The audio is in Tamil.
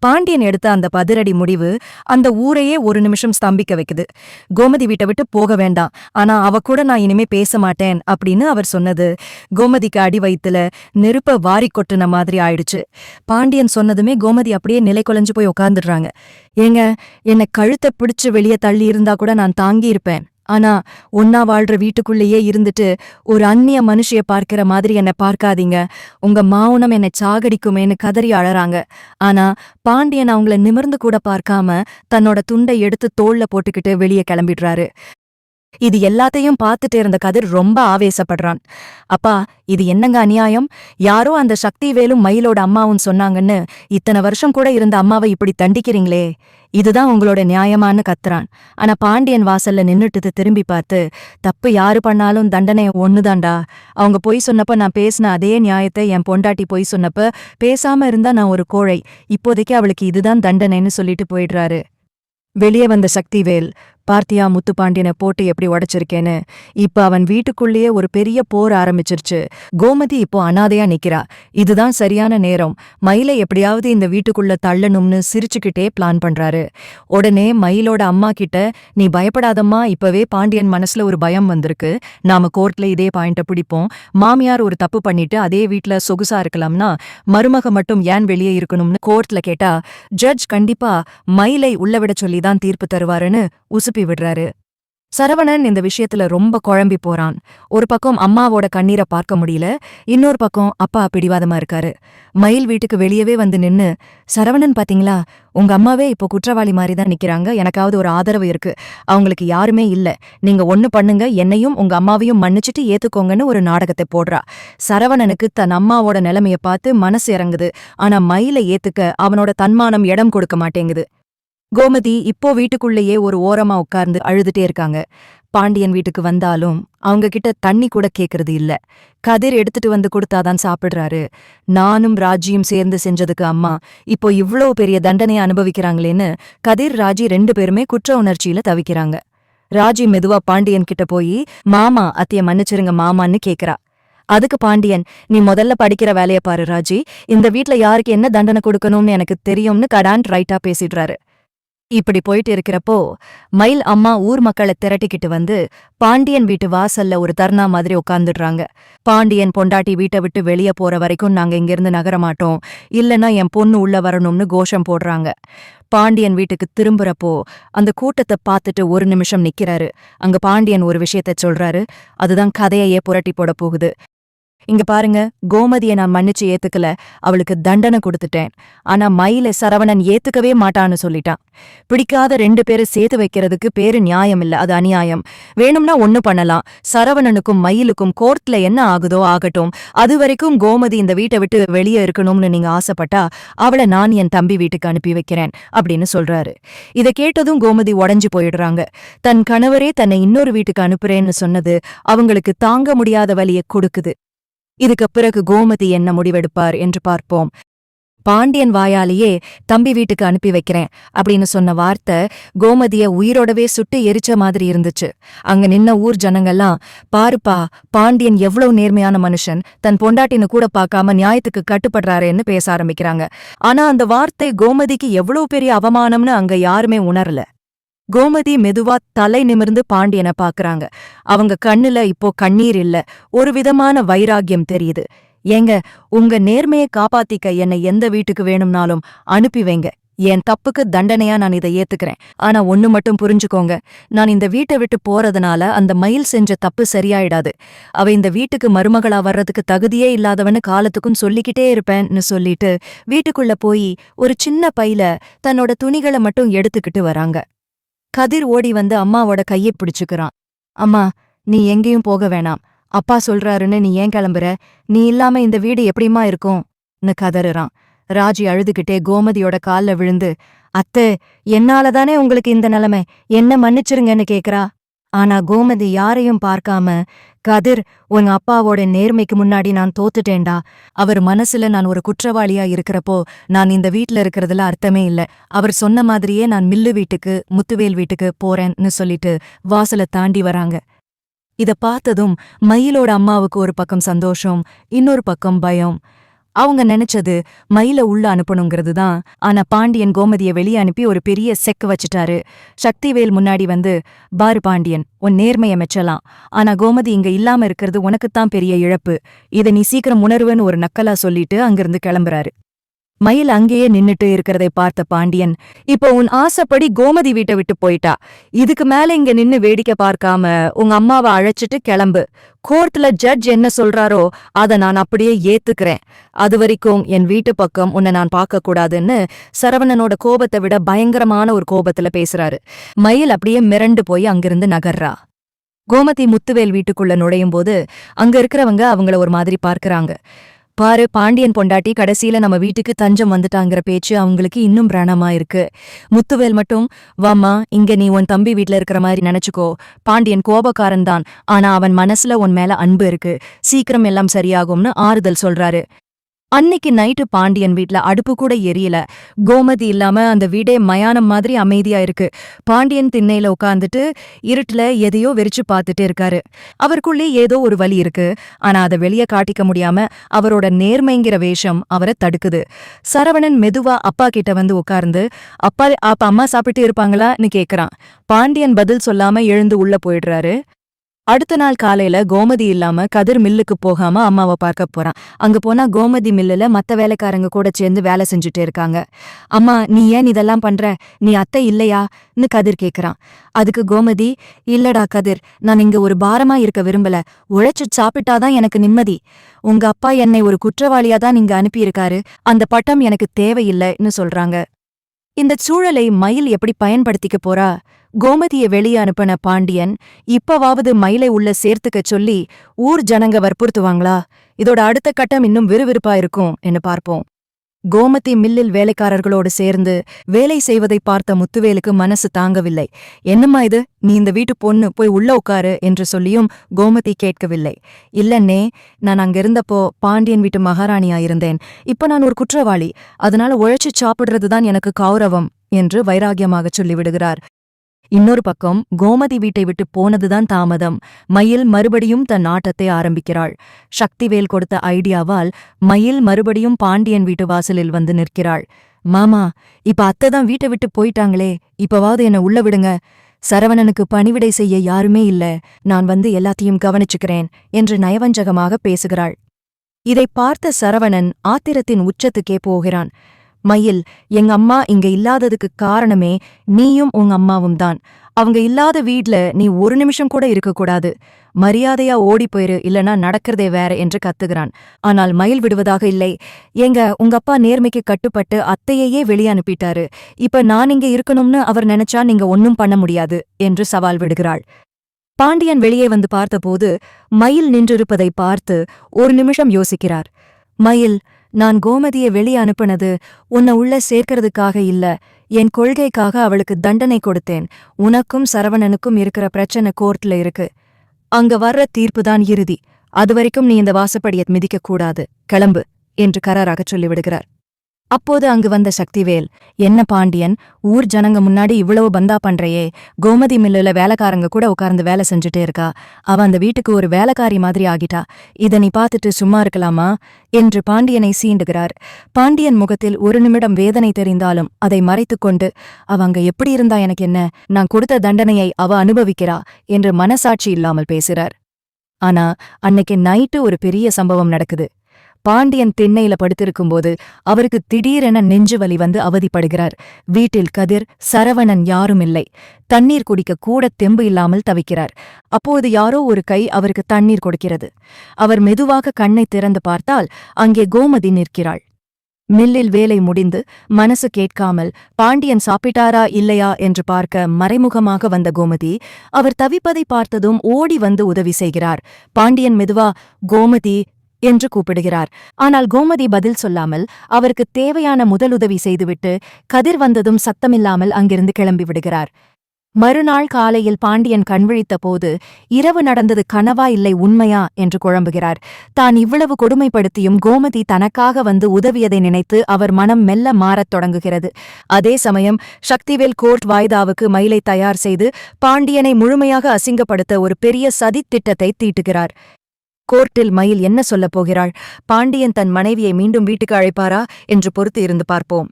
பாண்டியன் எடுத்த அந்த பதிரடி முடிவு அந்த ஊரையே ஒரு நிமிஷம் ஸ்தம்பிக்க வைக்குது. கோமதி வீட்டை விட்டு போக வேண்டாம், ஆனா அவ கூட நான் இனிமே பேச மாட்டேன் அப்படின்னு அவர் சொன்னது கோமதிக்கு அடி வயித்துல நெருப்ப வாரி கொட்டுன மாதிரி ஆயிடுச்சு. பாண்டியன் சொன்னதுமே கோமதி அப்படியே நிலை குலைஞ்சு போய் உட்கார்ந்துடுறாங்க. ஏங்க, என்னை கழுத்தை பிடிச்சு வெளியே தள்ளி இருந்தா கூட நான் தாங்கி இருப்பேன். ஆனா ஒன்னா வாழ்ற வீட்டுக்குள்ளேயே இருந்துட்டு ஒரு அந்நிய மனுஷிய பார்க்கிற மாதிரி என்னை பார்க்காதீங்க. உங்க மௌனம் என்னை சாகடிக்குமேன்னு கதறி அழறாங்க. ஆனா பாண்டியன் அவங்கள நிமிர்ந்து கூட பார்க்காம தன்னோட துண்டை எடுத்து தோள்ல போட்டுக்கிட்டு வெளியே கிளம்பிடுறாரு. இது எல்லாத்தையும் பார்த்துட்டு இருந்த கதிர் ரொம்ப ஆவேசப்படுறான். அப்பா, இது என்னங்க அநியாயம்? யாரோ அந்த சக்திவேலும் மயிலோட அம்மாவும் சொன்னாங்கன்னு இத்தனை வருஷம் கூட இருந்த அம்மாவை இப்படி தண்டிக்கிறீங்களே, இதுதான் உங்களோட நியாயமான்னு கத்துறான். ஆனா பாண்டியன் வாசல்ல நின்னுட்டு திரும்பி பார்த்து, தப்பு யாரு பண்ணாலும் தண்டனை ஒண்ணுதான்டா. அவங்க பொய் சொன்னப்ப நான் பேசின அதே நியாயத்தை என் பொண்டாட்டி பொய் சொன்னப்ப பேசாம இருந்தா நான் ஒரு கோழை, இப்போதைக்கு அவளுக்கு இதுதான் தண்டனைன்னு சொல்லிட்டு போயிடுறாரு. வெளியே வந்த சக்திவேல், பார்த்தியா முத்துப்பாண்டியனை போட்டு எப்படி உடைச்சிருக்கேன்னு? இப்ப அவன் வீட்டுக்குள்ளேயே ஒரு பெரிய போர் ஆரம்பிச்சிருச்சு. கோமதி இப்போ அனாதையா நிக்கிறா. இதுதான் சரியான நேரம், மயிலை எப்படியாவது இந்த வீட்டுக்குள்ள தள்ளணும்னு சிரிச்சுக்கிட்டே பிளான் பண்றாரு. உடனே மயிலோட அம்மா கிட்ட, நீ பயப்படாதம்மா, இப்பவே பாண்டியன் மனசுல ஒரு பயம் வந்திருக்கு, நாம கோர்ட்ல இதே பாயிண்ட பிடிப்போம். மாமியார் ஒரு தப்பு பண்ணிட்டு அதே வீட்ல சொகுசா இருக்கலாம்னா மருமக மட்டும் ஏன் வெளியே இருக்கணும்னு கோர்ட்ல கேட்டா ஜட்ஜ் கண்டிப்பா மயிலை உள்ளவிட சொல்லிதான் தீர்ப்பு தருவாருன்னு உசுப்பி விடுறாரு. சரவணன் இந்த விஷயத்துல ரொம்ப குழம்பி போறான். ஒரு பக்கம் அம்மாவோட கண்ணீரை பார்க்க முடியல, இன்னொரு பக்கம் அப்பா பிடிவாதமா இருக்காரு. மயில் வீட்டுக்கு வெளியவே வந்து நின்னு, சரவணன் பாத்தீங்களா, உங்க அம்மாவே இப்போ குற்றவாளி மாதிரி தான் நிக்கிறாங்க, எனக்காவது ஒரு ஆதரவு இருக்கு, அவங்களுக்கு யாருமே இல்ல, நீங்க ஒண்ணு பண்ணுங்க, என்னையும் உங்க அம்மாவையும் மன்னிச்சுட்டு ஏத்துக்கோங்கன்னு ஒரு நாடகத்தை போடுறா. சரவணனுக்கு தன் அம்மாவோட நிலைமைய பார்த்து மனசு இறங்குது. ஆனா மயிலை ஏத்துக்க அவனோட தன்மானம் இடம் கொடுக்க மாட்டேங்குது. கோமதி இப்போ வீட்டுக்குள்ளேயே ஒரு ஓரமா உட்கார்ந்து அழுதுட்டே இருக்காங்க. பாண்டியன் வீட்டுக்கு வந்தாலும் அவங்க கிட்ட தண்ணி கூட கேக்குறது இல்ல. கதிர் எடுத்துட்டு வந்து கொடுத்தாதான் சாப்பிடுறாரு. நானும் ராஜியும் சேர்ந்து செஞ்சதுக்கு அம்மா இப்போ இவ்ளோ பெரிய தண்டனையை அனுபவிக்கிறாங்களேன்னு கதிர் ராஜி 2 பேருமே குற்ற உணர்ச்சியில தவிக்கிறாங்க. ராஜி மெதுவா பாண்டியன் கிட்ட போய், மாமா அத்தைய மன்னிச்சிருங்க மாமான்னு கேக்குறா. அதுக்கு பாண்டியன், நீ முதல்ல படிக்கிற வேலைய பாரு ராஜி, இந்த வீட்ல யாருக்கு என்ன தண்டனை கொடுக்கணும்னு எனக்கு தெரியும்னு கடான் ரைட்டா பேசிடுறாரு. இப்படி போயிட்டு இருக்கிறப்போ மயில் அம்மா ஊர் மக்களை திரட்டிக்கிட்டு வந்து பாண்டியன் வீட்டு வாசல்ல ஒரு தர்ணா மாதிரி உட்கார்ந்துடுறாங்க. பாண்டியன் பொண்டாட்டி வீட்டை விட்டு வெளியே போற வரைக்கும் நாங்க இங்கிருந்து நகரமாட்டோம், இல்லைன்னா என் பொண்ணு உள்ள வரணும்னு கோஷம் போடுறாங்க. பாண்டியன் வீட்டுக்கு திரும்புறப்போ அந்த கூட்டத்தை பார்த்துட்டு ஒரு நிமிஷம் நிக்கிறாரு. அங்க பாண்டியன் ஒரு விஷயத்த சொல்றாரு, அதுதான் கதையையே புரட்டி போட போகுது. இங்க பாருங்க, கோமதியை நான் மன்னிச்சு ஏத்துக்கல, அவளுக்கு தண்டனை கொடுத்துட்டேன். ஆனா மயில சரவணன் ஏத்துக்கவே மாட்டான்னு சொல்லிட்டான். பிடிக்காத 2 பேரை சேர்த்து வைக்கிறதுக்கு பேரு நியாயம் இல்ல, அது அநியாயம். வேணும்னா ஒண்ணு பண்ணலாம், சரவணனுக்கும் மயிலுக்கும் கோர்ட்ல என்ன ஆகுதோ ஆகட்டும், அது வரைக்கும் கோமதி இந்த வீட்டை விட்டு வெளியே இருக்கணும்னு நீங்க ஆசைப்பட்டா அவளை நான் என் தம்பி வீட்டுக்கு அனுப்பி வைக்கிறேன் அப்படின்னு சொல்றாரு. இதை கேட்டதும் கோமதி உடைஞ்சு போயிடுறாங்க. தன் கணவரே தன்னை இன்னொரு வீட்டுக்கு அனுப்புறேன்னு சொன்னது அவங்களுக்கு தாங்க முடியாத வலியை கொடுக்குது. இதுக்கு பிறகு கோமதி என்ன முடிவெடுப்பார் என்று பார்ப்போம். பாண்டியன் வாயாலேயே தம்பி வீட்டுக்கு அனுப்பி வைக்கிறேன் அப்படின்னு சொன்ன வார்த்தை கோமதிய உயிரோடவே சுட்டு எரிச்ச மாதிரி இருந்துச்சு. அங்க நின்ன ஊர் ஜனங்கள்லாம், பாருப்பா, பாண்டியன் எவ்வளவு நேர்மையான மனுஷன், தன் பொண்டாட்டின்னு கூட பார்க்காம நியாயத்துக்கு கட்டுப்படுறாருன்னு பேச ஆரம்பிக்கிறாங்க. ஆனா அந்த வார்த்தை கோமதிக்கு எவ்வளவு பெரிய அவமானம்னு அங்க யாருமே உணரல. கோமதி மெதுவா தலை நிமிர்ந்து பாண்டியனை பாக்குறாங்க. அவங்க கண்ணுல இப்போ கண்ணீர் இல்ல, ஒரு விதமான வைராக்கியம் தெரியுது. ஏங்க, உங்க நேர்மையை காப்பாத்திக்க என்னை எந்த வீட்டுக்கு வேணும்னாலும் அனுப்பி வைங்க, என் தப்புக்கு தண்டனையா நான் இதை ஏத்துக்கிறேன். ஆனா ஒண்ணு மட்டும் புரிஞ்சுக்கோங்க, நான் இந்த வீட்டை விட்டு போறதுனால அந்த மயில் செஞ்ச தப்பு சரியாயிடாது. அவ இந்த வீட்டுக்கு மருமகளா வர்றதுக்கு தகுதியே இல்லாதவன்னு காலத்துக்கும் சொல்லிக்கிட்டே இருப்பேன்னு சொல்லிட்டு வீட்டுக்குள்ள போய் ஒரு சின்ன பையில தன்னோட துணிகளை மட்டும் எடுத்துக்கிட்டு வராங்க. கதிர் ஓடி வந்து அம்மாவோட கையை பிடிச்சுக்கிறான். அம்மா, நீ எங்கேயும் போக வேணாம், அப்பா சொல்றாருன்னு நீ ஏன் கிளம்புற, நீ இல்லாம இந்த வீடு எப்படிமா இருக்கும்னு கதறுறான். ராஜி அழுதுகிட்டே கோமதியோட கால்ல விழுந்து, அத்தை, என்னாலதானே உங்களுக்கு இந்த நிலைமை, என்ன மன்னிச்சிருங்கன்னு கேக்குறா. ஆனா கோமதி யாரையும் பார்க்காம, கதிர், உன் அப்பாவோட நேர்மைக்கு முன்னாடி நான் தோத்துட்டேன்டா, அவர் மனசுல நான் ஒரு குற்றவாளியா இருக்கிறப்போ நான் இந்த வீட்ல இருக்கிறதுல அர்த்தமே இல்ல, அவர் சொன்ன மாதிரியே நான் மில்லு வீட்டுக்கு முத்துவேல் வீட்டுக்கு போறேன்னு சொல்லிட்டு வாசலை தாண்டி வராங்க. இத பார்த்ததும் மயிலோட அம்மாவுக்கு ஒரு பக்கம் சந்தோஷம், இன்னொரு பக்கம் பயம். அவங்க நினைச்சது மயில உள்ள அனுப்பணுங்கிறது தான். ஆனா பாண்டியன் கோமதிய வெளியே அனுப்பி ஒரு பெரிய செக்கு வச்சுட்டாரு. சக்திவேல் முன்னாடி வந்து, பாரு பாண்டியன், உன் நேர்மைய மெச்சலாம். ஆனா கோமதி இங்க இல்லாம இருக்கிறது உனக்குத்தான் பெரிய இழப்பு. இத நீ சீக்கிரம் உணர்வுன்னு ஒரு நக்கலா சொல்லிட்டு அங்கிருந்து கிளம்புறாரு. மயில் அங்கேயே நின்னுட்டு இருக்கிறதை பார்த்த பாண்டியன், இப்போ உன் ஆசைப்படி கோமதி வீட்டை விட்டு போயிட்டா. இதுக்கு மேல இங்க நின்னு வேடிக்கை பார்க்காம உங்க அம்மாவை அழைச்சிட்டு கிளம்பு. கோர்ட்ல ஜட்ஜ் என்ன சொல்றாரோ அத நான் அப்படியே ஏத்துக்கிறேன். அது வரைக்கும் என் வீட்டு பக்கம் உன்னை நான் பார்க்க கூடாதுன்னு சரவணனோட கோபத்தை விட பயங்கரமான ஒரு கோபத்துல பேசுறாரு. மயில் அப்படியே மிரண்டு போய் அங்கிருந்து நகர்றா. கோமதி முத்துவேல் வீட்டுக்குள்ள நுழையும் போது அங்க இருக்கிறவங்க அவங்கள ஒரு மாதிரி பார்க்கறாங்க. பாரு, பாண்டியன் பொண்டாட்டி கடைசியில நம்ம வீட்டுக்கு தஞ்சம் வந்துட்டாங்கிற பேச்சு அவங்களுக்கு இன்னும் பிராணமா இருக்கு. முத்துவேல் மட்டும், வாம்மா, இங்க நீ உன் தம்பி வீட்ல இருக்கிற மாதிரி நினைச்சுக்கோ. பாண்டியன் கோபக்காரன் தான், ஆனா அவன் மனசுல உன் மேல அன்பு இருக்கு. சீக்கிரம் எல்லாம் சரியாகும்னு ஆறுதல் சொல்றாரு. அன்னைக்கு நைட்டு பாண்டியன் வீட்ல அடுப்பு கூட எரியல. கோமதி இல்லாம அந்த வீடே மயானம் மாதிரி அமைதியா இருக்கு. பாண்டியன் திண்ணையில உட்கார்ந்துட்டு இருட்டுல எதையோ வெறிச்சு பார்த்துட்டு இருக்காரு. அவருக்குள்ளே ஏதோ ஒரு வலி இருக்கு. ஆனா அதை வெளியே காட்டிக்க முடியாம அவரோட நேர்மைங்கிற வேஷம் அவரை தடுக்குது. சரவணன் மெதுவா அப்பா கிட்ட வந்து உட்கார்ந்து, அப்பா அப்ப அம்மா சாப்பிட்டு இருப்பாங்களான்னு கேக்குறான். பாண்டியன் பதில் சொல்லாம எழுந்து உள்ள போயிடுறாரு. அடுத்த நாள் காலையில கோமதி இல்லாம கதிர் மில்லுக்கு போகாம அம்மாவை பார்க்க போறான். அங்க போனா கோமதி மில்லுல மத்த வேலைக்காரங்க கூட சேர்ந்து வேலை செஞ்சுட்டு இருக்காங்க. அம்மா, நீ ஏன் இதெல்லாம் பண்ற? நீ அத்தை இல்லையான்னு கதிர் கேக்குறான். அதுக்கு கோமதி, இல்லடா கதிர், நான் இங்க ஒரு பாரமா இருக்க விரும்பல. உழைச்சு சாப்பிட்டாதான் எனக்கு நிம்மதி. உங்க அப்பா என்னை ஒரு குற்றவாளியா தான் இங்க அனுப்பியிருக்காரு. அந்த பட்டம் எனக்கு தேவையில்லைன்னு சொல்றாங்க. இந்த சூழலை மயில் எப்படி பயன்படுத்திக்க போறா? கோமதியை வெளியே அனுப்பின பாண்டியன் இப்பவாவது மயிலை உள்ள சேர்த்துக்க சொல்லி ஊர் ஜனங்க வற்புறுத்துவாங்களா? இதோட அடுத்த கட்டம் இன்னும் விறுவிறுப்பா இருக்கும் என்று பார்ப்போம். கோமதி மில்லில் வேலைக்காரர்களோடு சேர்ந்து வேலை செய்வதை பார்த்த முத்துவேலுக்கு மனசு தாங்கவில்லை. என்னம்மா இது, நீ இந்த வீட்டு பொண்ணு, போய் உள்ள உட்காரு என்று சொல்லியும் கோமதி கேட்கவில்லை. இல்லன்னே, நான் அங்கிருந்தப்போ பாண்டியன் வீட்டு மகாராணியா இருந்தேன். இப்ப நான் ஒரு குற்றவாளி. அதனால உழைச்சு சாப்பிடுறதுதான் எனக்கு கௌரவம் என்று வைராகியமாகச் சொல்லிவிடுகிறார். இன்னொரு பக்கம் கோமதி வீட்டை விட்டு போனதுதான் தாமதம். மயில் மறுபடியும் தன் ஆட்டத்தை ஆரம்பிக்கிறாள். சக்திவேல் கொடுத்த ஐடியாவால் மயில் மறுபடியும் பாண்டியன் வீட்டு வாசலில் வந்து நிற்கிறாள். மாமா, இப்ப அத்தைதான் வீட்டை விட்டு போயிட்டாங்களே, இப்பவாவது என்ன உள்ள விடுங்க. சரவணனுக்கு பணிவிடை செய்ய யாருமே இல்ல. நான் வந்து எல்லாத்தையும் கவனிச்சுக்கிறேன் என்று நயவஞ்சகமாக பேசுகிறாள். இதை பார்த்த சரவணன் ஆத்திரத்தின் உச்சத்துக்கே போகிறான். மயில், எங்க அம்மா இங்க இல்லாததுக்கு காரணமே நீயும் உங்க அம்மாவும் தான். அவங்க இல்லாத வீட்ல நீ ஒரு நிமிஷம் கூட இருக்கக்கூடாது. மரியாதையா ஓடி போயிரு, இல்லனா நடக்கிறதே வேற என்று கத்துகிறான். ஆனால் மயில் விடுவதாக இல்லை. ஏங்க, உங்க அப்பா நேர்மைக்கு கட்டுப்பட்டு அத்தையையே வெளியே அனுப்பிட்டாரு. இப்ப நான் இங்க இருக்கணும்னு அவர் நினைச்சா நீங்க ஒன்னும் பண்ண முடியாது என்று சவால் விடுகிறாள். பாண்டியன் வெளியே வந்து பார்த்தபோது மயில் நின்றிருப்பதை பார்த்து ஒரு நிமிஷம் யோசிக்கிறார். மயில், நான் கோமதியை வெளியே அனுப்பினது உன்னை உள்ள சேர்க்கறதுக்காக இல்ல, என் கொள்கைக்காக அவளுக்கு தண்டனை கொடுத்தேன். உனக்கும் சரவணனுக்கும் இருக்கிற பிரச்சனை கோர்ட்ல இருக்கு. அங்க வர்ற தீர்ப்புதான் இறுதி. அதுவரைக்கும் நீ இந்த வாசப்படியை மிதிக்கக் கூடாது. கிளம்பு என்று கராராகச் சொல்லிவிடுகிறார். அப்போது அங்கு வந்த சக்திவேல், என்ன பாண்டியன், ஊர் ஜனங்க முன்னாடி இவ்வளவு பந்தா பண்றையே? கோமதி மில்லுல வேலைக்காரங்க கூட உட்கார்ந்து வேலை செஞ்சுட்டே இருக்கா. அவ அந்த வீட்டுக்கு ஒரு வேலைக்காரி மாதிரி ஆகிட்டா. இத நீ பார்த்துட்டு சும்மா இருக்கலாமா என்று பாண்டியனை சீண்டுகிறார். பாண்டியன் முகத்தில் ஒரு நிமிடம் வேதனை தெரிந்தாலும் அதை மறைத்துக்கொண்டு, அவ அங்க எப்படி இருந்தா எனக்கு என்ன, நான் கொடுத்த தண்டனையை அவ அனுபவிக்கிறா என்று மனசாட்சி இல்லாமல் பேசுறார். ஆனா அன்னைக்கு நைட்டு ஒரு பெரிய சம்பவம் நடக்குது. பாண்டியன் திண்ணையில படுத்திருக்கும்போது அவருக்கு திடீரென நெஞ்சு வலி வந்து அவதிப்படுகிறார். வீட்டில் கதிர், சரவணன் யாரும் இல்லை. தண்ணீர் குடிக்க கூட தெம்பு இல்லாமல் தவிக்கிறார். அப்போது யாரோ ஒரு கை அவருக்கு தண்ணீர் கொடுக்கிறது. அவர் மெதுவாக கண்ணை திறந்து பார்த்தால் அங்கே கோமதி நிற்கிறாள். மில்லில் வேலை முடிந்து மனசு கேட்காமல் பாண்டியன் சாப்பிட்டாரா இல்லையா என்று பார்க்க மறைமுகமாக வந்த கோமதி அவர் தவிப்பதை பார்த்ததும் ஓடி வந்து உதவி செய்கிறார். பாண்டியன் மெதுவா கோமதி என்று கூப்பிடுகிறார். ஆனால் கோமதி பதில் சொல்லாமல் அவருக்கு தேவையான முதலுதவி செய்துவிட்டு கதிர் வந்ததும் சத்தமில்லாமல் அங்கிருந்து கிளம்பி விடுகிறார். மறுநாள் காலையில் பாண்டியன் கண்விழித்த போது இரவு நடந்தது கனவா இல்லை உண்மையா என்று குழம்புகிறார். தான் இவ்வளவு கொடுமைப்படுத்தியும் கோமதி தனக்காக வந்து உதவியதை நினைத்து அவர் மனம் மெல்ல மாறத் தொடங்குகிறது. அதே சமயம் சக்திவேல் கோர்ட் வாய்தாவுக்கு மயிலை தயார் செய்து பாண்டியனை முழுமையாக அசிங்கப்படுத்த ஒரு பெரிய சதித்திட்டத்தை தீட்டுகிறார். கோர்ட்டில் மயில் என்ன சொல்லப் போகிறாள்? பாண்டியன் தன் மனைவியை மீண்டும் வீட்டுக்கு அழைப்பாரா என்று பொறுத்து இருந்து பார்ப்போம்.